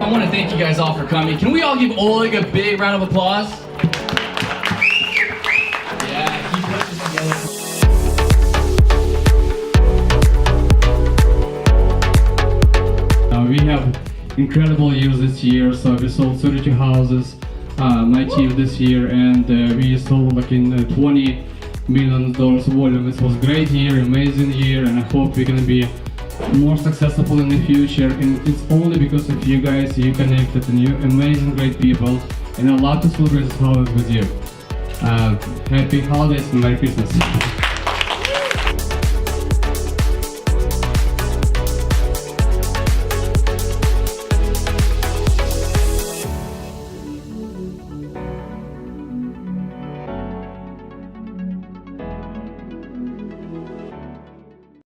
I want to thank you guys all for coming. Can we all give Oleg a big round of applause? Yeah, he put this together. We have incredible years this year, so we sold 32 houses, 19 this year, and we sold like in $20 million volume. It was a great year, amazing year, and I hope we're gonna be more successful in the future. And it's only because of you guys. You connected and you're amazing, great people, and I love to celebrate this holiday with you. Happy holidays and Merry Christmas.